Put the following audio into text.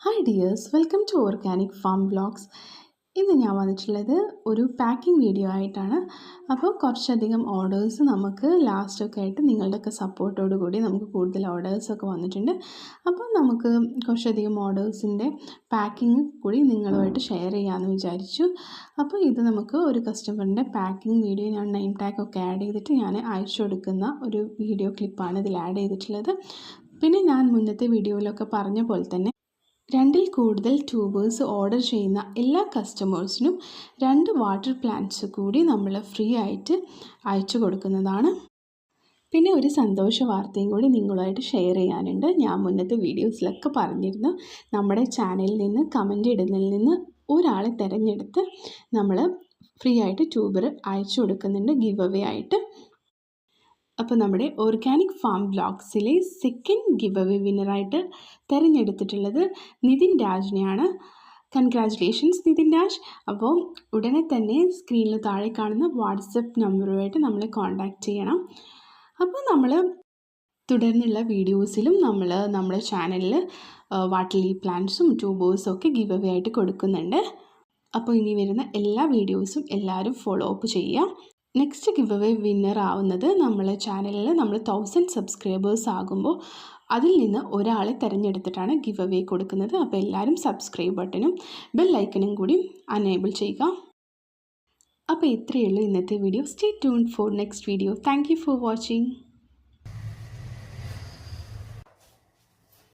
Hi dears, welcome to organic farm vlogs. ഇന്ന് ഞാൻ വന്നിട്ടുള്ളത് ഒരു പാക്കിംഗ് വീഡിയോ ആയിട്ടാണ്. അപ്പോൾ കുറച്ചധികം ഓർഡേഴ്സ് നമുക്ക് ലാസ്റ്റൊക്കെ ആയിട്ട് നിങ്ങളുടെയൊക്കെ സപ്പോർട്ടോടു കൂടി നമുക്ക് കൂടുതൽ ഓർഡേഴ്സൊക്കെ വന്നിട്ടുണ്ട്. അപ്പോൾ നമുക്ക് കുറച്ചധികം ഓർഡേഴ്സിൻ്റെ പാക്കിംഗ് കൂടി നിങ്ങളുമായിട്ട് ഷെയർ ചെയ്യാമെന്ന് വിചാരിച്ചു. അപ്പോൾ ഇത് നമുക്ക് ഒരു കസ്റ്റമറിൻ്റെ പാക്കിംഗ് വീഡിയോ ഞാൻ നെയിം ടാഗ് ഒക്കെ ആഡ് ചെയ്തിട്ട് ഞാൻ അയച്ചു കൊടുക്കുന്ന ഒരു വീഡിയോ ക്ലിപ്പാണ് ഇതിൽ ആഡ് ചെയ്തിട്ടുള്ളത്. പിന്നെ ഞാൻ മുന്നത്തെ വീഡിയോയിലൊക്കെ പറഞ്ഞ പോലെ തന്നെ 2ൽ കൂടുതൽ ട്യൂബേഴ്സ് ഓർഡർ ചെയ്യുന്ന എല്ലാ കസ്റ്റമേഴ്സിനും 2 വാട്ടർ പ്ലാന്റ്സ് കൂടി നമ്മൾ ഫ്രീ ആയിട്ട് അയച്ചു കൊടുക്കുന്നതാണ്. പിന്നെ ഒരു സന്തോഷ വാർത്തയും കൂടി നിങ്ങളുമായിട്ട് ഷെയർ ചെയ്യാനുണ്ട്. ഞാൻ മുന്നത്തെ വീഡിയോസിലൊക്കെ പറഞ്ഞിരുന്നു, നമ്മുടെ ചാനലിൽ നിന്ന് കമൻ്റ് ഇടുന്നതിൽ നിന്ന് ഒരാളെ തിരഞ്ഞെടുത്ത് നമ്മൾ ഫ്രീ ആയിട്ട് ട്യൂബർ അയച്ചു കൊടുക്കുന്നുണ്ട് ഗിവ് അവേ ആയിട്ട്. അപ്പോൾ നമ്മുടെ ഓർഗാനിക് ഫാം വ്ളോഗ്സിലെ സെക്കൻഡ് ഗിവ് അവേ വിന്നറായിട്ട് തിരഞ്ഞെടുത്തിട്ടുള്ളത് നിതിൻ രാജിനെയാണ്. കൺഗ്രാജുലേഷൻസ് നിതിൻ രാജ്. അപ്പോൾ ഉടനെ തന്നെ സ്ക്രീനിൽ താഴെ കാണുന്ന വാട്സപ്പ് നമ്പറുമായിട്ട് നമ്മളെ കോൺടാക്റ്റ് ചെയ്യണം. അപ്പോൾ നമ്മൾ തുടർന്നുള്ള വീഡിയോസിലും നമ്മൾ നമ്മുടെ ചാനലിൽ വാട്ടർ ലീ പ്ലാന്റ്സും ട്യൂബേഴ്സും ഒക്കെ ഗിവ് അവേ ആയിട്ട് കൊടുക്കുന്നുണ്ട്. അപ്പോൾ ഇനി വരുന്ന എല്ലാ വീഡിയോസും എല്ലാവരും ഫോളോ അപ്പ് ചെയ്യുക. നെക്സ്റ്റ് ഗിവ് അവേ വിന്നർ ആവുന്നത് നമ്മളെ ചാനലിൽ നമ്മൾ 1000 സബ്സ്ക്രൈബേഴ്സ് ആകുമ്പോൾ അതിൽ നിന്ന് ഒരാളെ തിരഞ്ഞെടുത്തിട്ടാണ് ഗിവ് അവേ കൊടുക്കുന്നത്. അപ്പോൾ എല്ലാവരും സബ്സ്ക്രൈബ് ബട്ടണും ബെൽ ഐക്കണും കൂടി അനേബിൾ ചെയ്യുക. അപ്പോൾ ഇത്രയേ ഉള്ളൂ ഇന്നത്തെ video. Stay tuned for next video. Thank you for watching.